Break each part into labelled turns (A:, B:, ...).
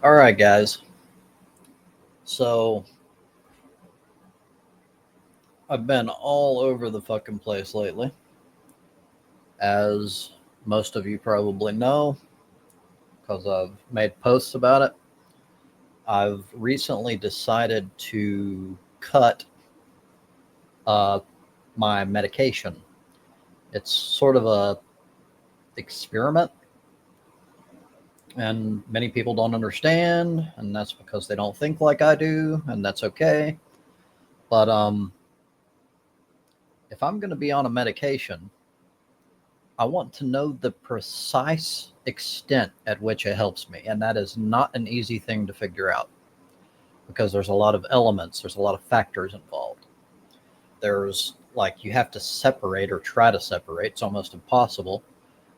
A: All right, guys. So I've been all over the fucking place lately, as most of you probably know, because I've made posts about it. I've recently decided to cut uh, my medication. It's sort of a experiment, and many people don't understand, and that's because they don't think like I do, and that's okay. But if I'm going to be on a medication, I want to know the precise extent at which it helps me. And that is not an easy thing to figure out because there's a lot of elements, there's a lot of factors involved. There's like you have to separate or try to separate, it's almost impossible.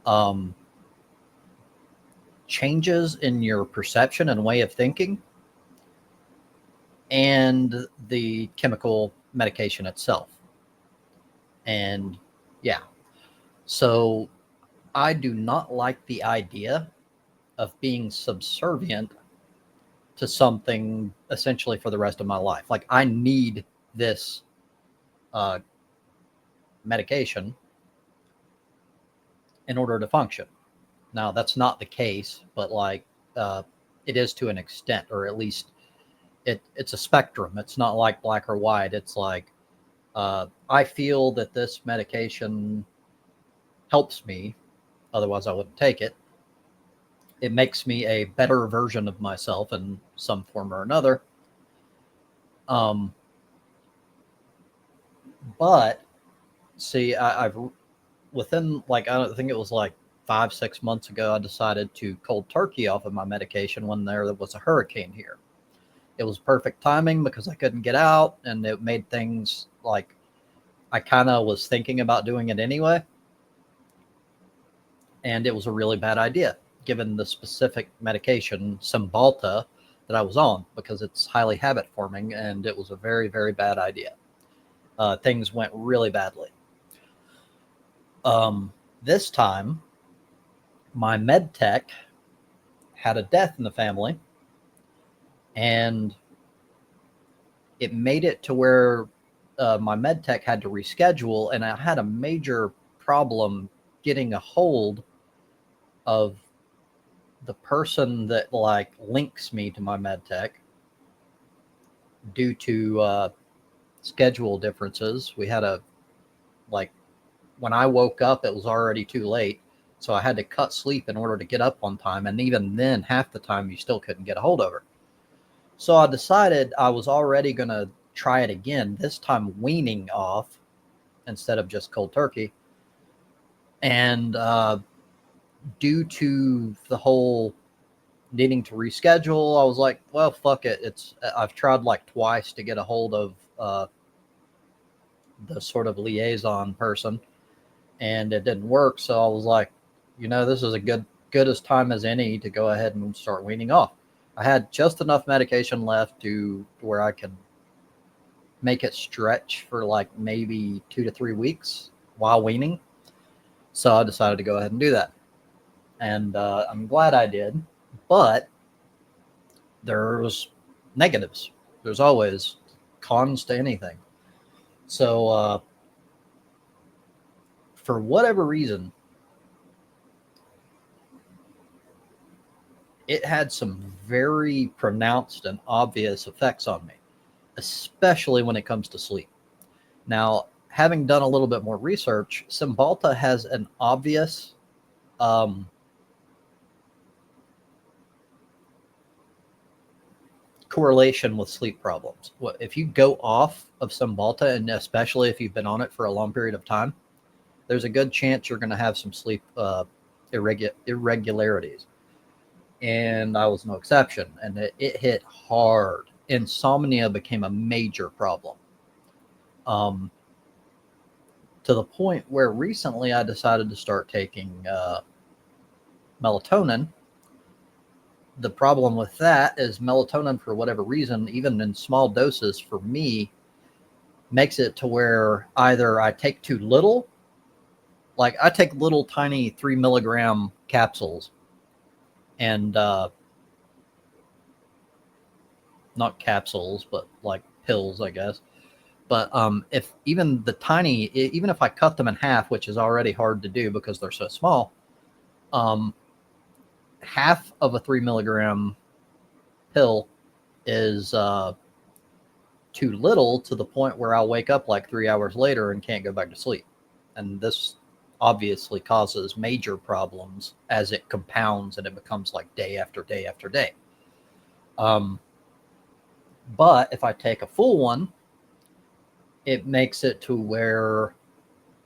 A: Um, Changes in your perception and way of thinking, and the chemical medication itself. And yeah, so I do not like the idea of being subservient to something essentially for the rest of my life. Like I need this uh, medication in order to function. Now that's not the case, but like uh, it is to an extent, or at least it's a spectrum. It's not like black or white. It's like I feel that this medication helps me, otherwise I wouldn't take it. It makes me a better version of myself in some form or another. Um, but see, I've within like I don't think it was like 5 6 months ago, I decided to cold turkey off of my medication when there was a hurricane here. It was perfect timing because I couldn't get out, and it made things like I kind of was thinking about doing it anyway, and it was a really bad idea given the specific medication Cymbalta that I was on because it's highly habit forming, and it was a very very bad idea. Things went really badly. This time, my med tech had a death in the family, and it made it to where my med tech had to reschedule, and I had a major problem getting a hold of the person that like links me to my med tech due to schedule differences. We had a like when I woke up, it was already too late. So I had to cut sleep in order to get up on time. And even then, half the time, you still couldn't get a hold of her. So I decided I was already going to try it again, this time weaning off instead of just cold turkey. And due to the whole needing to reschedule, I was like, well, fuck it. I've tried like twice to get a hold of the sort of liaison person, and it didn't work. So I was like, this is a good as time as any to go ahead and start weaning off. I had just enough medication left to where I could make it stretch for like maybe 2 to 3 weeks while weaning. So I decided to go ahead and do that. And I'm glad I did. But there's negatives. There's always cons to anything. So for whatever reason, it had some very pronounced and obvious effects on me, especially when it comes to sleep. Now, having done a little bit more research, Cymbalta has an obvious um, correlation with sleep problems. If you go off of Cymbalta, and especially if you've been on it for a long period of time, there's a good chance you're going to have some sleep irregularities. And I was no exception. And it hit hard. Insomnia became a major problem. Um, to the point where recently I decided to start taking melatonin. The problem with that is melatonin, for whatever reason, even in small doses for me, makes it to where either I take too little, like I take little tiny 3 milligram capsules, and not capsules, but like pills, I guess. But if even even if I cut them in half, which is already hard to do because they're so small, um, half of a 3 milligram pill is too little, to the point where I'll wake up like 3 hours later and can't go back to sleep. And this obviously causes major problems as it compounds and it becomes like day after day after day. Um, but if I take a full one, it makes it to where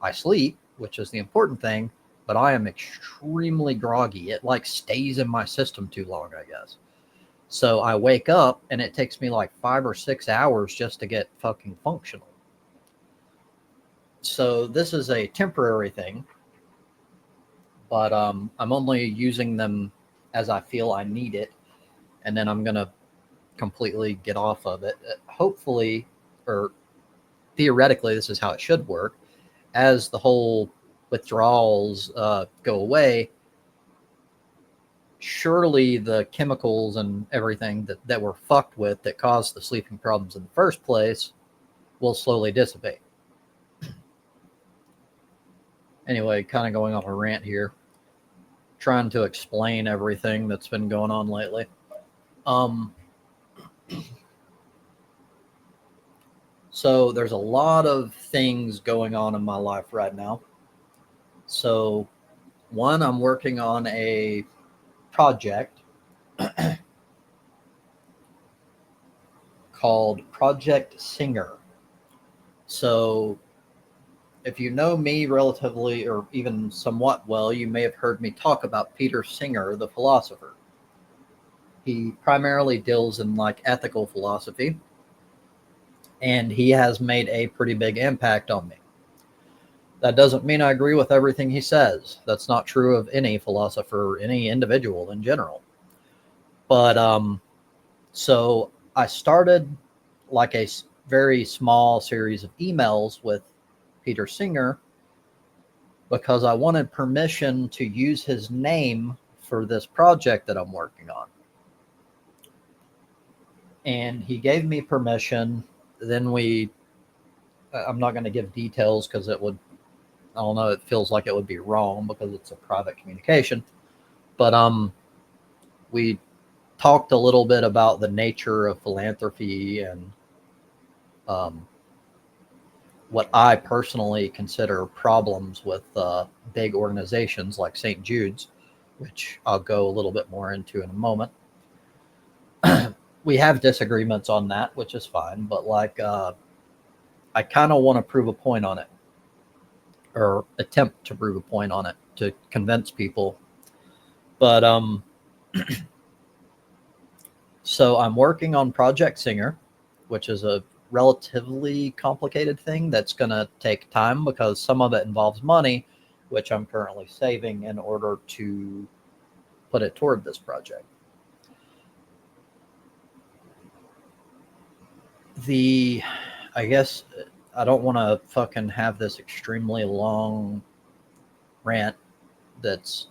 A: I sleep, which is the important thing, but I am extremely groggy. It like stays in my system too long, I guess. So I wake up and it takes me like 5 or 6 hours just to get fucking functional. So this is a temporary thing, but I'm only using them as I feel I need it, and then I'm gonna completely get off of it. Hopefully, or theoretically, this is how it should work. As the whole withdrawals go away, surely the chemicals and everything that were fucked with that caused the sleeping problems in the first place will slowly dissipate. Anyway, kind of going on a rant here, trying to explain everything that's been going on lately. Um, so there's a lot of things going on in my life right now. So one, I'm working on a project called Project Singer. So if you know me relatively or even somewhat well, you may have heard me talk about Peter Singer, the philosopher. He primarily deals in like ethical philosophy, and he has made a pretty big impact on me. That doesn't mean I agree with everything he says. That's not true of any philosopher, any individual in general. But so I started like a very small series of emails with Peter Singer because I wanted permission to use his name for this project that I'm working on. And he gave me permission. Then I'm not going to give details because it would, I don't know, it feels like it would be wrong because it's a private communication. But we talked a little bit about the nature of philanthropy and um, what I personally consider problems with big organizations like St. Jude's, which I'll go a little bit more into in a moment. We have disagreements on that, which is fine, but like I kind of want to prove a point on it, or attempt to prove a point on it to convince people. But so I'm working on Project Singer, which is a relatively complicated thing that's going to take time because some of it involves money, which I'm currently saving in order to put it toward this project. I guess I don't want to fucking have this extremely long rant that's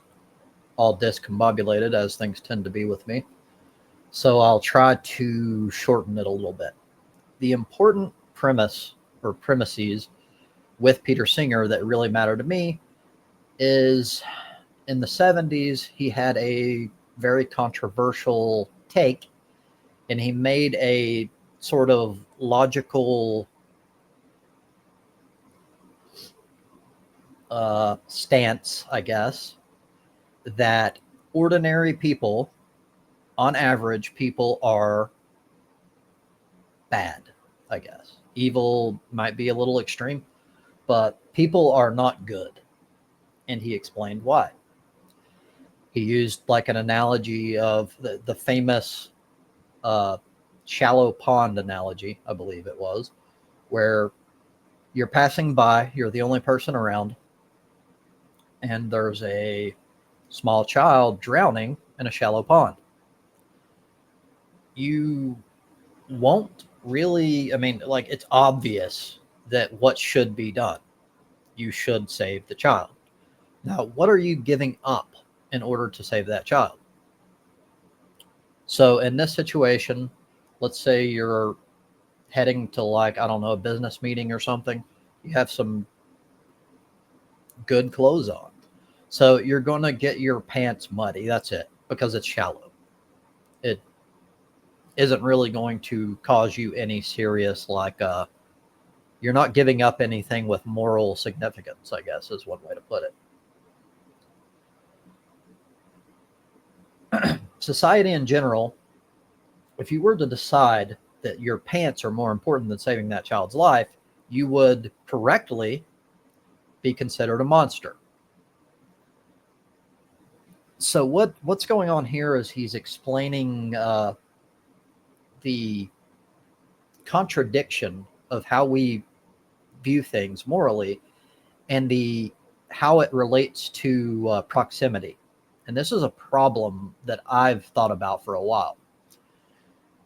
A: all discombobulated as things tend to be with me. So I'll try to shorten it a little bit. The important premise or premises with Peter Singer that really matter to me is in the 70s, he had a very controversial take, and he made a sort of logical stance, I guess, that ordinary people, on average, people are bad, I guess. Evil might be a little extreme, but people are not good. And he explained why. He used like an analogy of the famous uh, shallow pond analogy, I believe it was, where you're passing by, you're the only person around, and there's a small child drowning in a shallow pond. You won't really, I mean, like, it's obvious that what should be done. You should save the child. Now, what are you giving up in order to save that child? So, in this situation, let's say you're heading to, like, I don't know, a business meeting or something. You have some good clothes on. So you're going to get your pants muddy. That's it, because it's shallow. It isn't really going to cause you any serious, like, you're not giving up anything with moral significance, I guess is one way to put it. Society in general, if you were to decide that your pants are more important than saving that child's life, you would correctly be considered a monster. So what's going on here is he's explaining the contradiction of how we view things morally and the how it relates to proximity. And this is a problem that I've thought about for a while.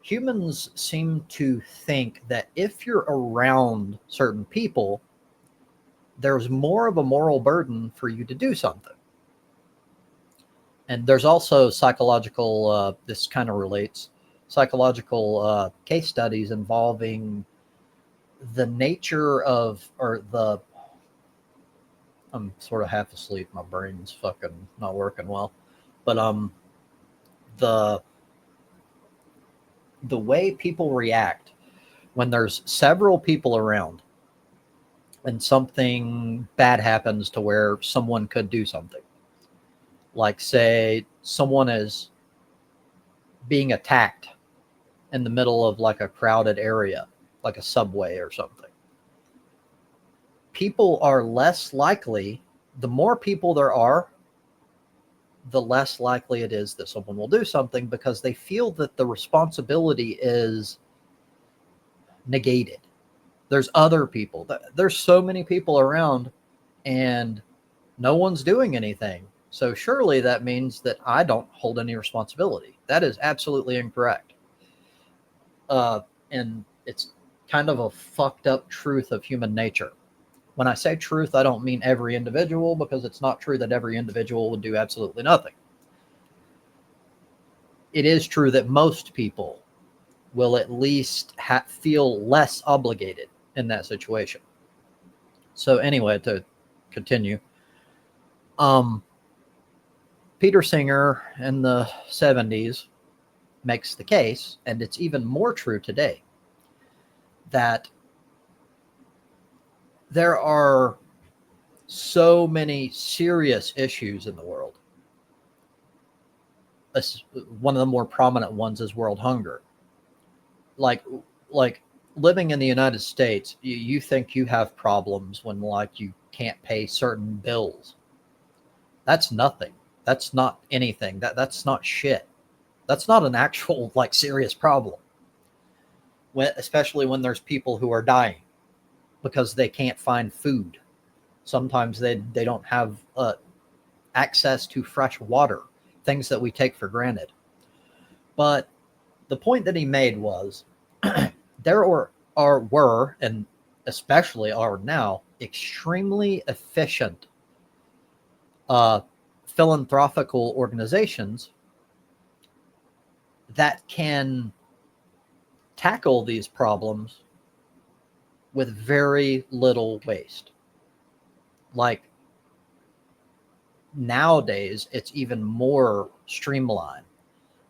A: Humans seem to think that if you're around certain people, there's more of a moral burden for you to do something. And there's also psychological, this kind of relates, psychological case studies involving the nature of, or the, I'm sort of half asleep. My brain's fucking not working well. But the way people react when there's several people around and something bad happens to where someone could do something. Like, say someone is being attacked in the middle of like a crowded area, like a subway or something. People are less likely, the more people there are, the less likely it is that someone will do something, because they feel that the responsibility is negated. There's other people. There's so many people around and no one's doing anything. So surely that means that I don't hold any responsibility. That is absolutely incorrect. And it's kind of a fucked up truth of human nature. When I say truth, I don't mean every individual, because it's not true that every individual would do absolutely nothing. It is true that most people will at least feel less obligated in that situation. So anyway, to continue, Peter Singer in the 70s makes the case, and it's even more true today, that there are so many serious issues in the world. One of the more prominent ones is world hunger. Like living in the United States, you think you have problems when, like, you can't pay certain bills. That's nothing. That's not anything. That's not shit. That's not an actual, like, serious problem. Especially when there's people who are dying because they can't find food. Sometimes they don't have access to fresh water, things that we take for granted. But the point that he made was there were, and especially are now, extremely efficient philanthropical organizations that can tackle these problems with very little waste. Like, nowadays it's even more streamlined,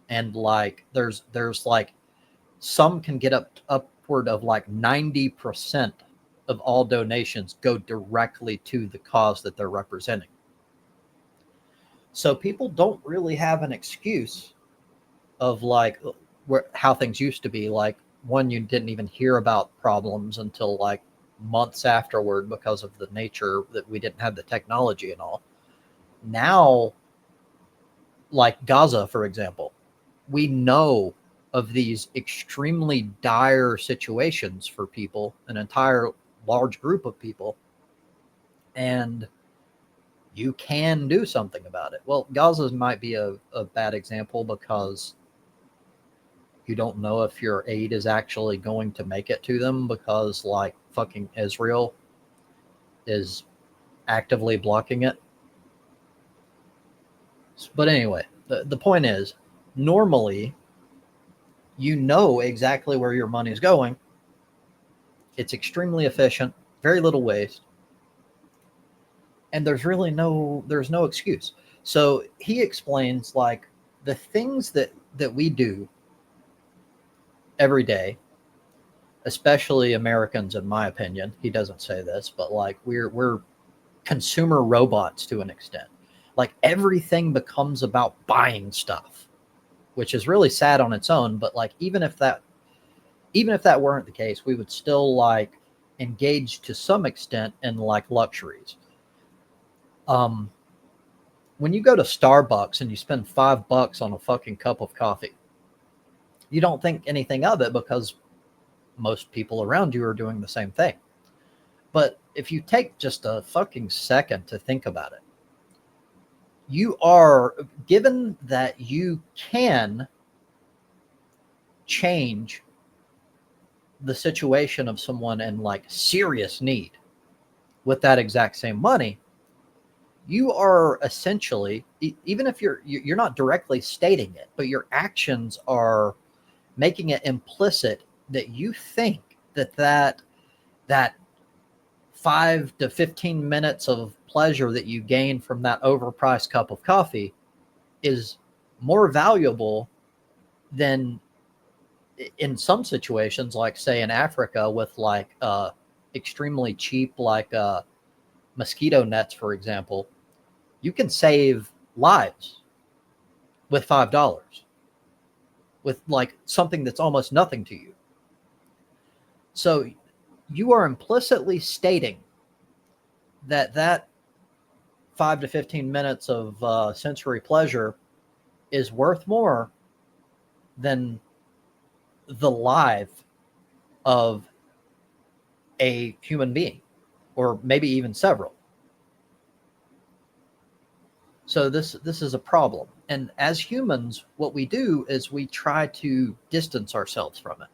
A: and like there's like some can get upward of like 90% of all donations go directly to the cause that they're representing. So people don't really have an excuse of like how things used to be. Like, one, you didn't even hear about problems until like months afterward because of the nature that we didn't have the technology and all. Now, like Gaza, for example, we know of these extremely dire situations for people, an entire large group of people, and you can do something about it. Well, Gaza might be a bad example because you don't know if your aid is actually going to make it to them, because like fucking Israel is actively blocking it. But anyway, the point is, normally You know exactly where your money is going. It's extremely efficient, very little waste, and there's no excuse. So he explains like the things that we do every day, especially Americans, in my opinion. He doesn't say this, but like we're consumer robots to an extent. Like everything becomes about buying stuff, which is really sad on its own. But like even if that weren't the case, we would still like engage to some extent in like luxuries. Um, when you go to Starbucks and you spend $5 on a fucking cup of coffee, you don't think anything of it because most people around you are doing the same thing. But if you take just a fucking second to think about it, you are given that you can change the situation of someone in like serious need with that exact same money. You are essentially, even if you're not directly stating it, but your actions are making it implicit that you think that 5 to 15 minutes of pleasure that you gain from that overpriced cup of coffee is more valuable than in some situations, like say in Africa with like extremely cheap like mosquito nets, for example. You can save lives with $5 with like something that's almost nothing to you. So you are implicitly stating that 5 to 15 minutes of sensory pleasure is worth more than the life of a human being, or maybe even several. So this is a problem. And as humans, what we do is we try to distance ourselves from it.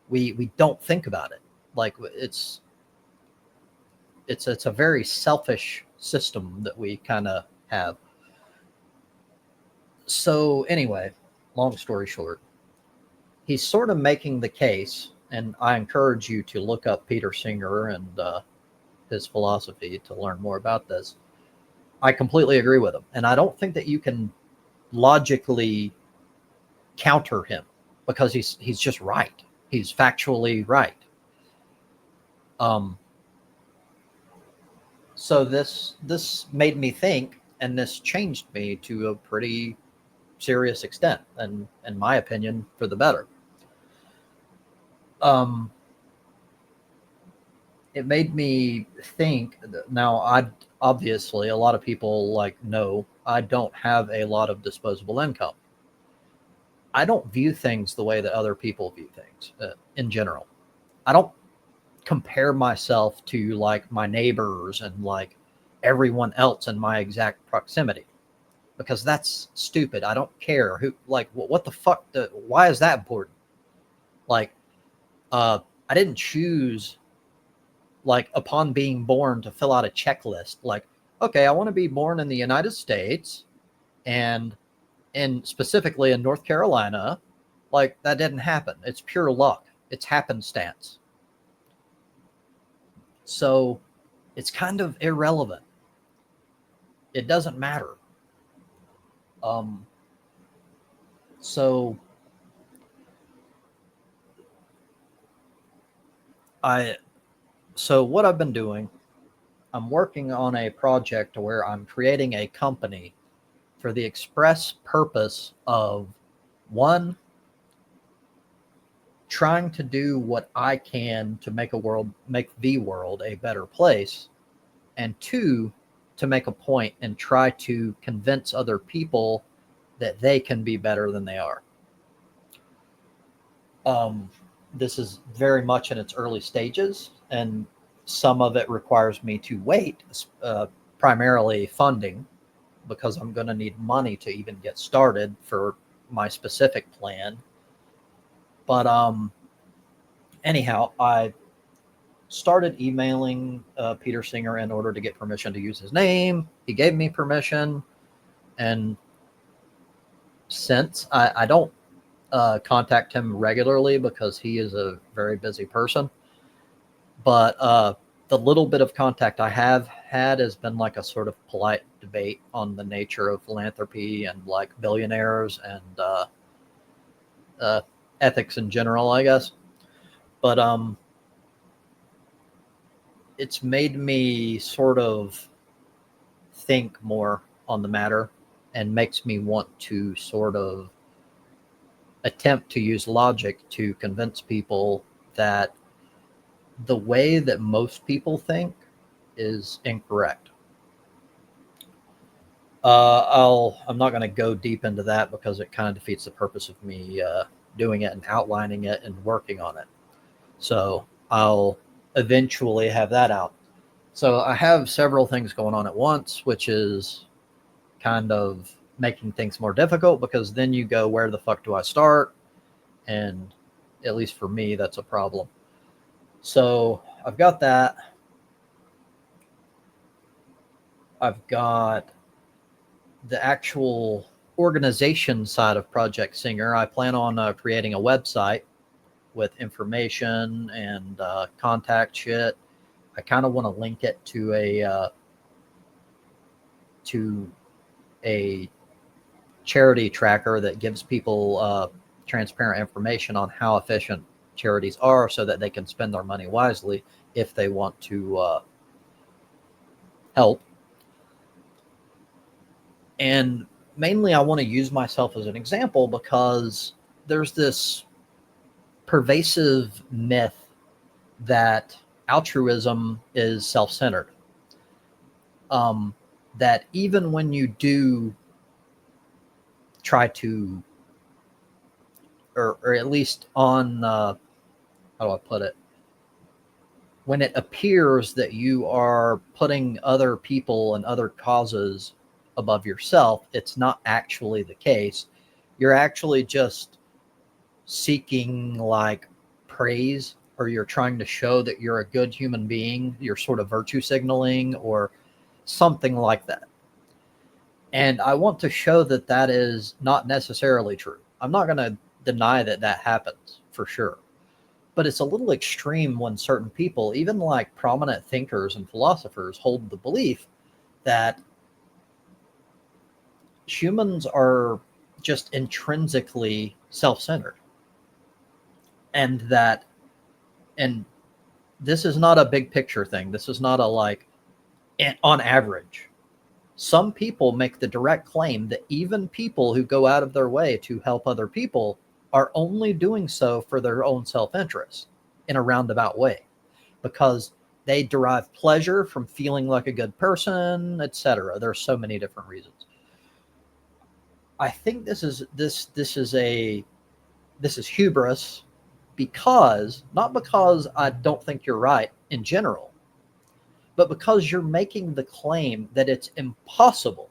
A: We don't think about it. Like it's a very selfish system that we kind of have. So anyway, long story short, he's sort of making the case, and I encourage you to look up Peter Singer and his philosophy to learn more about this. I completely agree with him, and I don't think that you can logically counter him because he's just right. He's factually right. Um, so this made me think, and this changed me to a pretty serious extent, and in my opinion, for the better. Um, it made me think. Now, I obviously a lot of people like know I don't have a lot of disposable income. I don't view things the way that other people view things in general. I don't compare myself to like my neighbors and like everyone else in my exact proximity because that's stupid. I don't care who, like, what the fuck, why is that important? Like, I didn't choose, like, upon being born to fill out a checklist. Like, okay, I want to be born in the United States and specifically in North Carolina. Like, that didn't happen. It's pure luck. It's happenstance. So it's kind of irrelevant. It doesn't matter. Um, so I so what I've been doing, I'm working on a project where I'm creating a company for the express purpose of one, trying to do what I can to make the world a better place, and two, to make a point and try to convince other people that they can be better than they are. Um, this is very much in its early stages, and some of it requires me to wait, primarily funding, because I'm going to need money to even get started for my specific plan. But anyhow, I started emailing Peter Singer in order to get permission to use his name. He gave me permission, and since I don't contact him regularly because he is a very busy person. But the little bit of contact I have had has been like a sort of polite debate on the nature of philanthropy and like billionaires and uh, ethics in general, I guess. But it's made me sort of think more on the matter and makes me want to sort of attempt to use logic to convince people that the way that most people think is incorrect. I'm not going to go deep into that because it kind of defeats the purpose of me doing it and outlining it and working on it. So I'll eventually have that out. So I have several things going on at once, which is kind of making things more difficult because then you go, where the fuck do I start? And at least for me, that's a problem. So I've got that. I've got the actual organization side of Project Singer. I plan on creating a website with information and contact shit. I kind of want to link it to a charity tracker that gives people transparent information on how efficient charities are, so that they can spend their money wisely if they want to help. And mainly, I want to use myself as an example because there's this pervasive myth that altruism is self-centered. Um, that even when you do try to, or at least on, how do I put it? When it appears that you are putting other people and other causes above yourself, it's not actually the case. You're actually just seeking like praise, or you're trying to show that you're a good human being. You're sort of virtue signaling or something like that. And I want to show that that is not necessarily true. I'm not going to deny that that happens for sure. But it's a little extreme when certain people, even like prominent thinkers and philosophers, hold the belief that humans are just intrinsically self centered. And that, and this is not a big picture thing. This is not a like, on average. Some people make the direct claim that even people who go out of their way to help other people are only doing so for their own self interest in a roundabout way, because they derive pleasure from feeling like a good person, etc. There's so many different reasons. I think this is hubris, because not because I don't think you're right in general, but because you're making the claim that it's impossible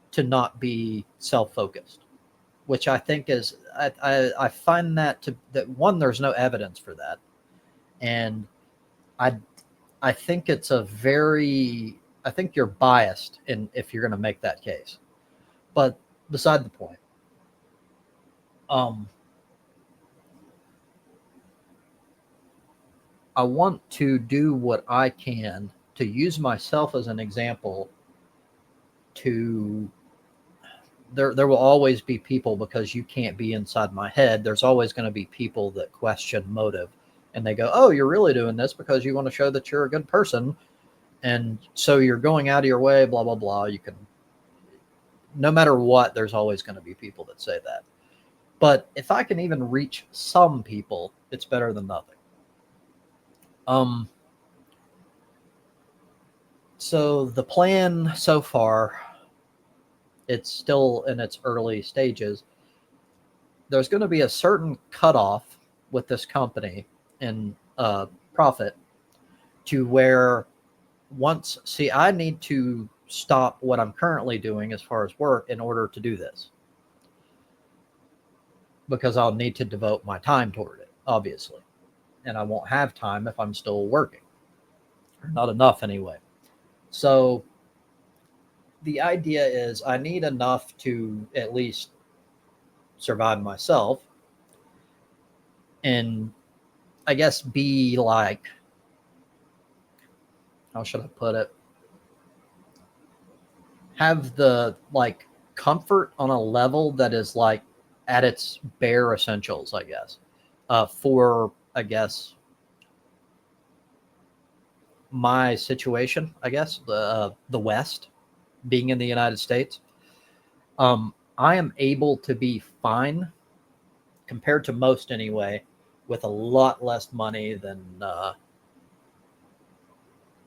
A: to not be self-focused, which I think is, I find that to that one, there's no evidence for that, and I I think it's a very, I think you're biased in if you're going to make that case. But beside the point, um, I want to do what I can to use myself as an example. To there will always be people, because you can't be inside my head. There's always going to be people that question motive, and they go, "Oh, you're really doing this because you want to show that you're a good person, and so you're going out of your way." Blah blah blah. You can, no matter what, there's always going to be people that say that. But if I can even reach some people, it's better than nothing. Um, so the plan so far, it's still in its early stages. There's going to be a certain cutoff with this company in profit, to where once, see, I need to stop what I'm currently doing as far as work in order to do this, because I'll need to devote my time toward it, obviously. And I won't have time if I'm still working, or not enough anyway. So the idea is I need enough to at least survive myself, and I guess be like, how should I put it? Have the like comfort on a level that is like at its bare essentials, I guess. For I guess my situation, I guess the West, being in the United States, I am able to be fine compared to most anyway, with a lot less money than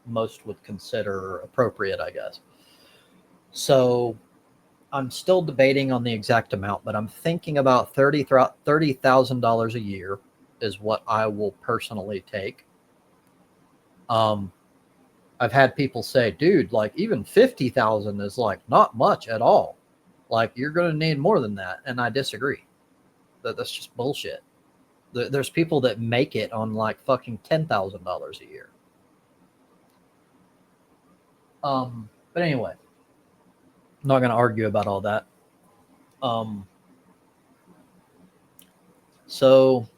A: most would consider appropriate, I guess. So I'm still debating on the exact amount, but I'm thinking about $30,000 a year is what I will personally take. Um, I've had people say, dude, like even 50,000 is like not much at all. Like you're going to need more than that. And I disagree. That's just bullshit. There's people that make it on like fucking $10,000 a year. But anyway, I'm not going to argue about all that. So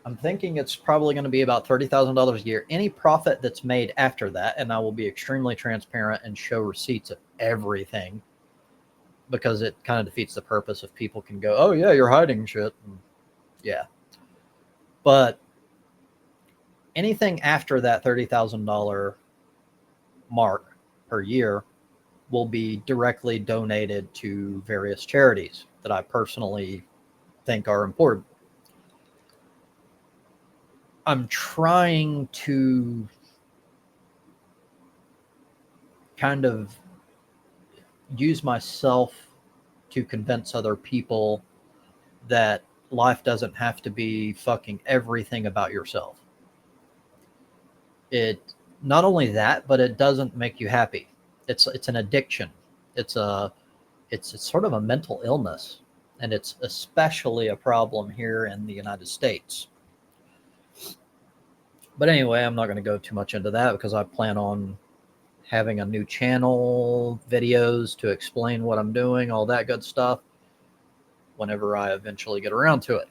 A: I'm thinking it's probably going to be about $30,000 a year. Any profit that's made after that, and I will be extremely transparent and show receipts of everything, because it kind of defeats the purpose if people can go, oh yeah, you're hiding shit. And yeah. But anything after that $30,000 mark per year will be directly donated to various charities that I personally think are important. I'm trying to kind of use myself to convince other people that life doesn't have to be fucking everything about yourself. It not only that, but it doesn't make you happy. It's an addiction. It's a it's sort of a mental illness, and it's especially a problem here in the United States. But anyway, I'm not going to go too much into that because I plan on having a new channel, videos to explain what I'm doing, all that good stuff, whenever I eventually get around to it.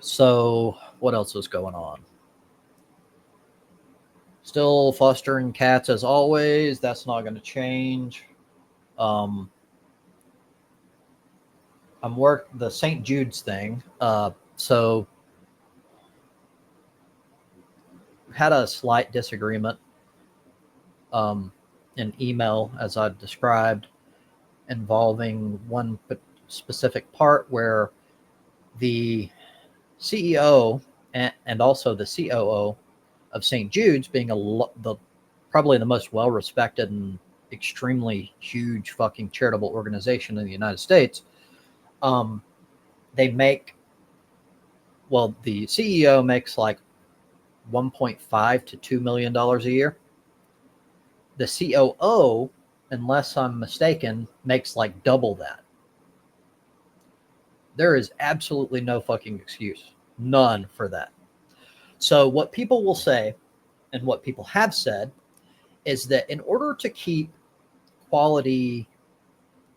A: So what else is going on? Still fostering cats as always. That's not going to change. I'm the St. Jude's thing. So had a slight disagreement in email, as I described, involving one specific part where the CEO and also the COO of St. Jude's, being probably the most well-respected and extremely huge fucking charitable organization in the United States, they make, well, the CEO makes like 1.5 to $2 million a year. The COO, unless I'm mistaken, makes like double that. There is absolutely no fucking excuse. None for that. So what people will say, and what people have said, is that in order to keep quality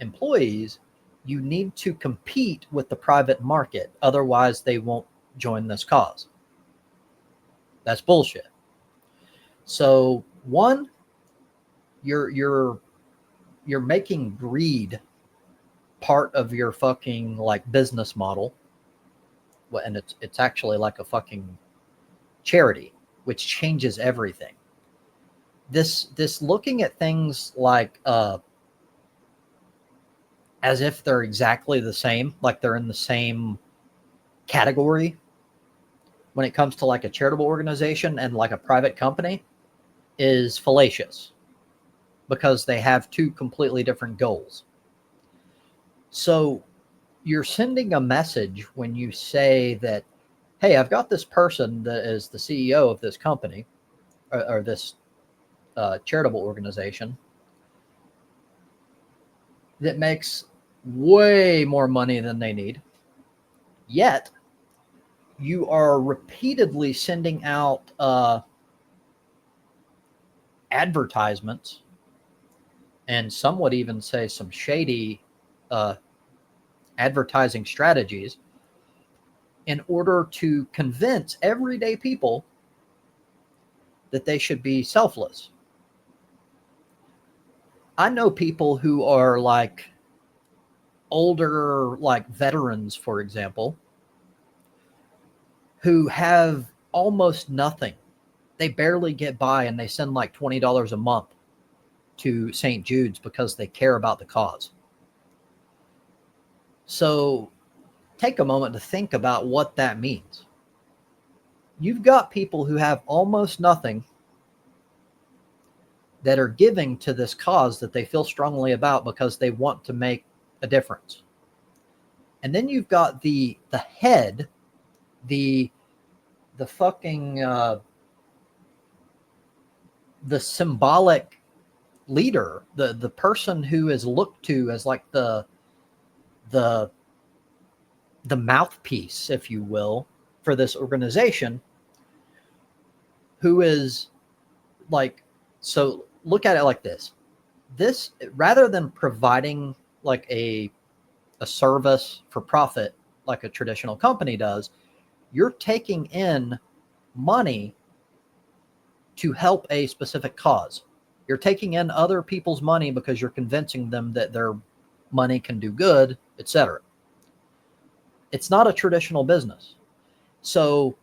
A: employees, you need to compete with the private market. Otherwise, they won't join this cause. That's bullshit. So one, you're making greed part of your fucking like business model, and it's actually like a fucking charity, which changes everything. This looking at things like as if they're exactly the same, like they're in the same category when it comes to like a charitable organization and like a private company, is fallacious, because they have two completely different goals. So you're sending a message when you say that, hey, I've got this person that is the CEO of this company, or this charitable organization, that makes way more money than they need. Yet you are repeatedly sending out advertisements and some would even say some shady uh, advertising strategies in order to convince everyday people that they should be selfless. I know people who are like older, like veterans, for example, who have almost nothing. They barely get by and they send like $20 a month to St. Jude's because they care about the cause. So take a moment to think about what that means. You've got people who have almost nothing that are giving to this cause that they feel strongly about because they want to make a difference. And then you've got the head, the fucking the symbolic leader, the person who is looked to as like the mouthpiece, if you will, for this organization, who is like, so look at it like this. This, rather than providing like a service for profit like a traditional company does, you're taking in money to help a specific cause. You're taking in other people's money because you're convincing them that their money can do good, etc. It's not a traditional business. So,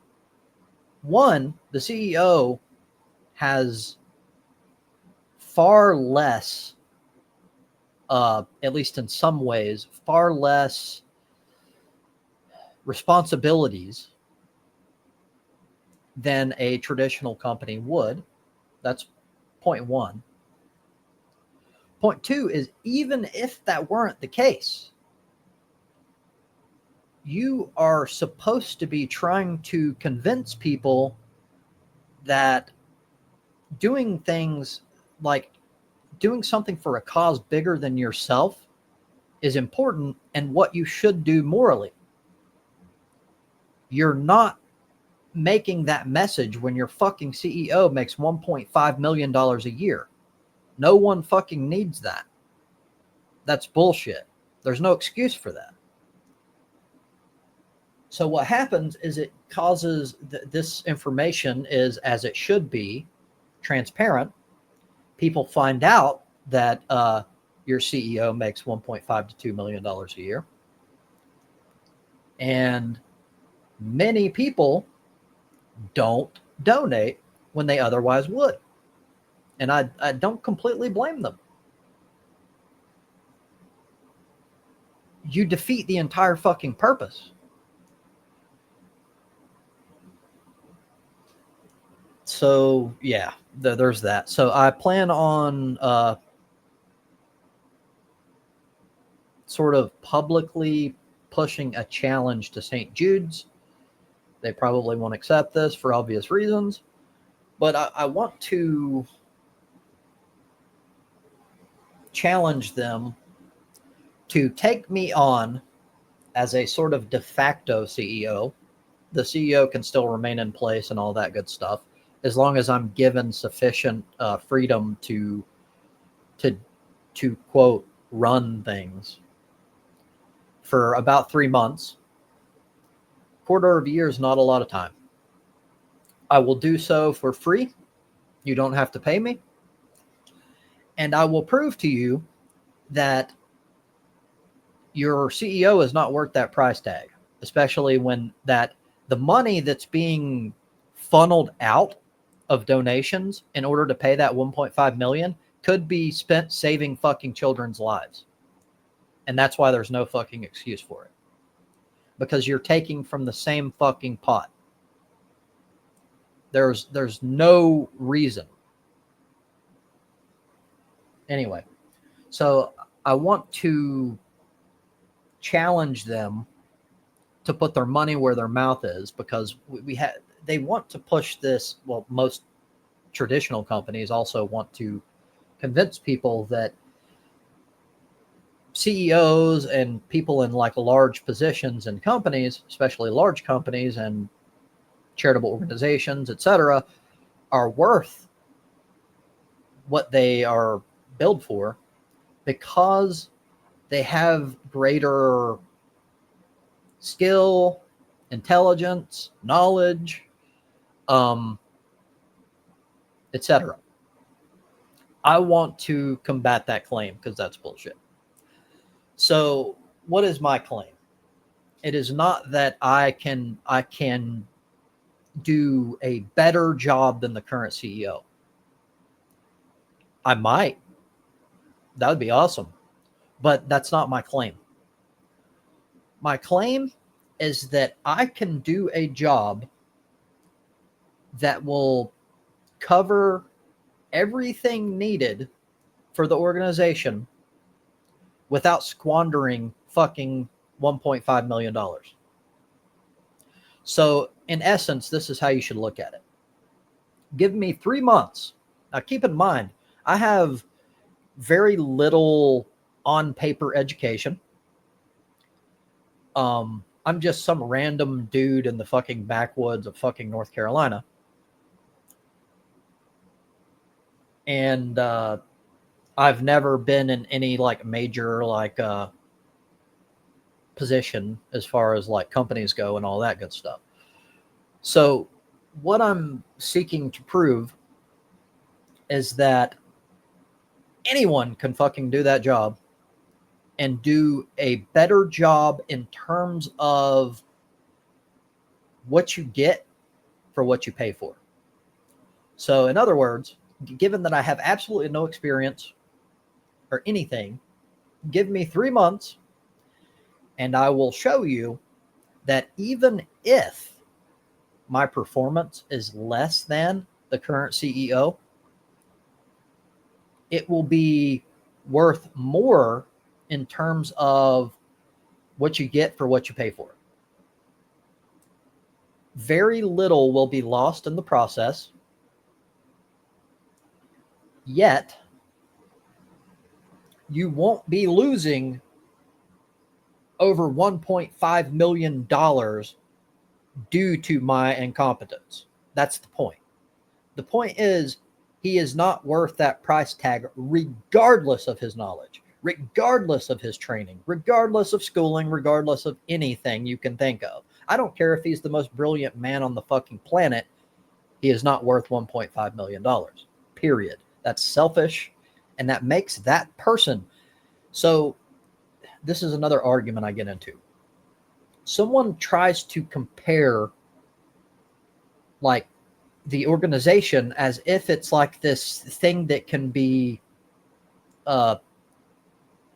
A: one, the CEO has far less, at least in some ways, far less responsibilities than a traditional company would. That's point one. Point two is, even if that weren't the case, you are supposed to be trying to convince people that doing things like doing something for a cause bigger than yourself is important and what you should do morally. You're not making that message when your fucking CEO makes $1.5 million a year. No one fucking needs that. That's bullshit. There's no excuse for that. So what happens is it causes this information is, as it should be, transparent. People find out that your CEO makes $1.5 to $2 million a year. And many people don't donate when they otherwise would. And I don't completely blame them. You defeat the entire fucking purpose. So, yeah, there's that. So I plan on sort of publicly pushing a challenge to St. Jude's. They probably won't accept this for obvious reasons, but I want to challenge them to take me on as a sort of de facto CEO. The CEO can still remain in place and all that good stuff, as long as I'm given sufficient freedom to quote run things for about 3 months. Quarter of a year is not a lot of time. I will do so for free. You don't have to pay me. And I will prove to you that your CEO is not worth that price tag, especially when the money that's being funneled out of donations in order to pay that 1.5 million could be spent saving fucking children's lives. And that's why there's no fucking excuse for it. Because you're taking from the same fucking pot. There's no reason. Anyway, so I want to challenge them to put their money where their mouth is, because they want to push this. Well, most traditional companies also want to convince people that CEOs and people in like large positions in companies, especially large companies and charitable organizations, etc., are worth what they are billed for, because they have greater skill, intelligence, knowledge, etc. I want to combat that claim because that's bullshit. So, what is my claim? It is not that I can do a better job than the current CEO. I might. That would be awesome. But that's not my claim. My claim is that I can do a job that will cover everything needed for the organization without squandering fucking $1.5 million. So, in essence, this is how you should look at it. Give me 3 months. Now, keep in mind, I have very little on paper education. I'm just some random dude in the fucking backwoods of fucking North Carolina. And I've never been in any like major like position as far as like companies go and all that good stuff. So what I'm seeking to prove is that anyone can fucking do that job and do a better job in terms of what you get for what you pay for. So in other words, given that I have absolutely no experience or anything, give me 3 months and I will show you that even if my performance is less than the current CEO, it will be worth more in terms of what you get for what you pay for. Very little will be lost in the process, yet you won't be losing over $1.5 million due to my incompetence. That's the point. The point is, he is not worth that price tag regardless of his knowledge, regardless of his training, regardless of schooling, regardless of anything you can think of. I don't care if he's the most brilliant man on the fucking planet. He is not worth $1.5 million. Period. That's selfish, and that makes that person. So this is another argument I get into. Someone tries to compare like the organization as if it's like this thing that can be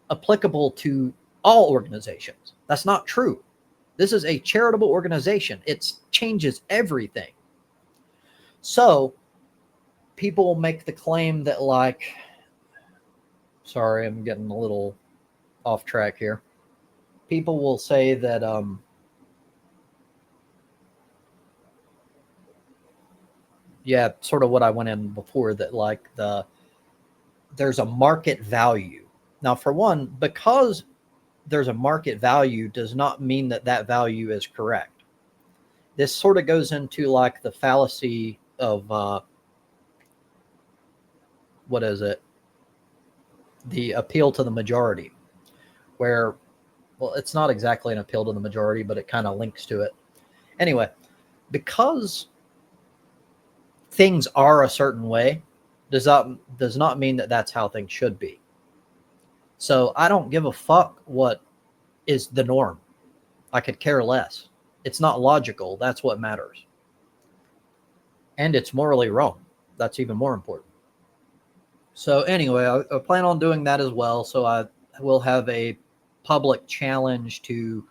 A: applicable to all organizations. That's not true. This is a charitable organization. It changes everything. So people make the claim that like, sorry, I'm getting a little off track here. People will say that yeah, sort of what I went in before, that like there's a market value. Now, for one, because there's a market value does not mean that that value is correct. This sort of goes into like the fallacy of what is it? The appeal to the majority, where, well, it's not exactly an appeal to the majority, but it kind of links to it. Anyway, because things are a certain way does not mean that that's how things should be. So I don't give a fuck what is the norm. I could care less. It's not logical. That's what matters. And it's morally wrong. That's even more important. So anyway, I plan on doing that as well. So I will have a public challenge to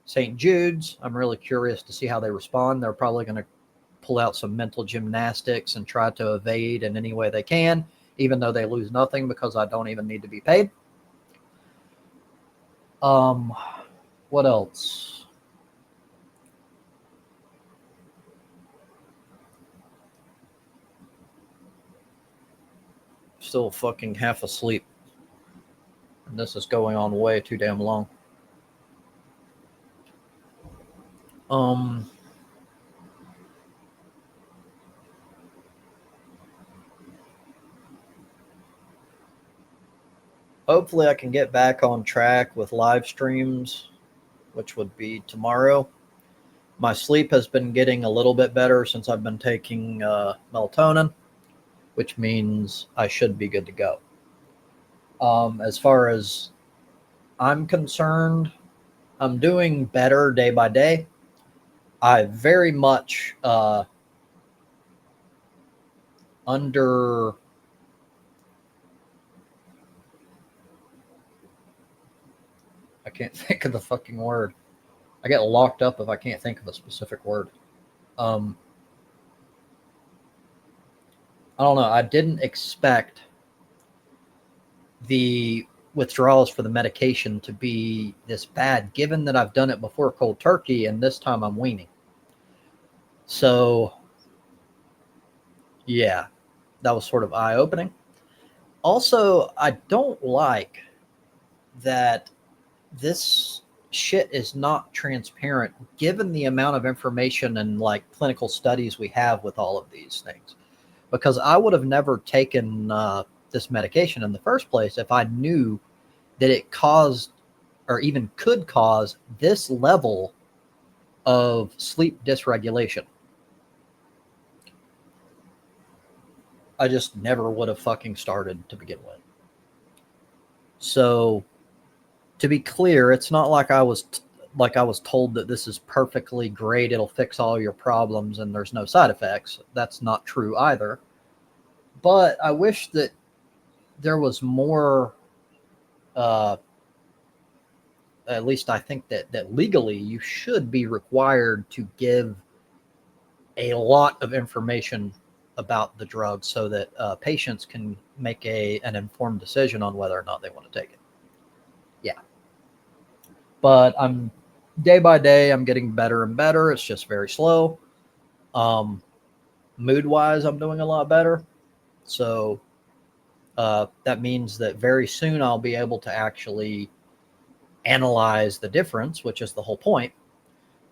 A: St. Jude's. I'm really curious to see how they respond. They're probably going to pull out some mental gymnastics and try to evade in any way they can, even though they lose nothing because I don't even need to be paid. What else? Still fucking half asleep. And this is going on way too damn long. hopefully I can get back on track with live streams, which would be tomorrow. My sleep has been getting a little bit better since I've been taking melatonin, which means I should be good to go. As far as I'm concerned, I'm doing better day by day. I very much under I can't think of the fucking word. I get locked up if I can't think of a specific word. Um, I don't know. I didn't expect the withdrawals for the medication to be this bad, given that I've done it before cold turkey, and this time I'm weaning. So, yeah, that was sort of eye opening. Also, I don't like that this shit is not transparent given the amount of information and like clinical studies we have with all of these things. Because I would have never taken this medication in the first place if I knew that it caused or even could cause this level of sleep dysregulation. I just never would have fucking started to begin with. So, to be clear, it's not like I was told that this is perfectly great, it'll fix all your problems and there's no side effects. That's not true either. But I wish that there was more uh, at least I think that legally you should be required to give a lot of information about the drug so that patients can make an informed decision on whether or not they want to take it. Yeah, but I'm day by day I'm getting better and better. It's just very slow. Um, Mood wise, I'm doing a lot better. So that means that very soon I'll be able to actually analyze the difference, which is the whole point.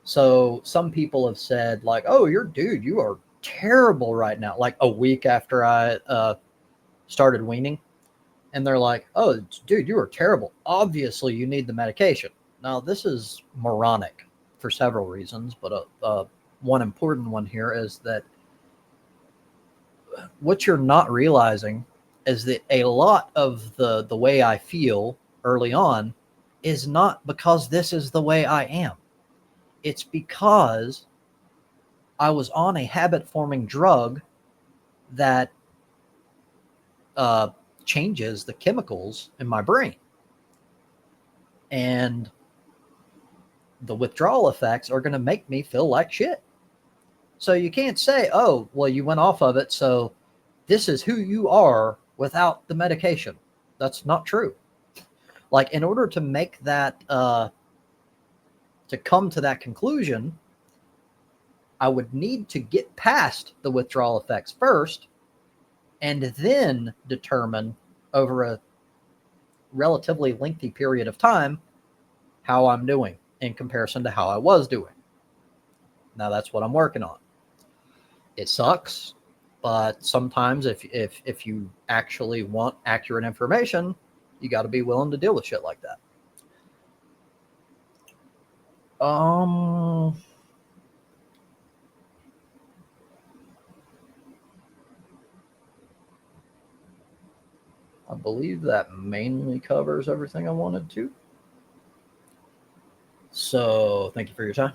A: So some people have said like, "Oh, you are terrible right now." Like a week after I started weaning, and they're like, "Oh, dude, you are terrible. Obviously, you need the medication." Now this is moronic for several reasons, but one important one here is that what you're not realizing is that a lot of the way I feel early on is not because this is the way I am. It's because I was on a habit forming drug that uh, changes the chemicals in my brain. And the withdrawal effects are going to make me feel like shit. So you can't say, oh, well, you went off of it. So this is who you are without the medication. That's not true. Like, in order to make that, to come to that conclusion, I would need to get past the withdrawal effects first and then determine over a relatively lengthy period of time how I'm doing in comparison to how I was doing. Now that's what I'm working on. It sucks, but sometimes if you actually want accurate information, you got to be willing to deal with shit like that. Um, I believe that mainly covers everything I wanted to. So, thank you for your time.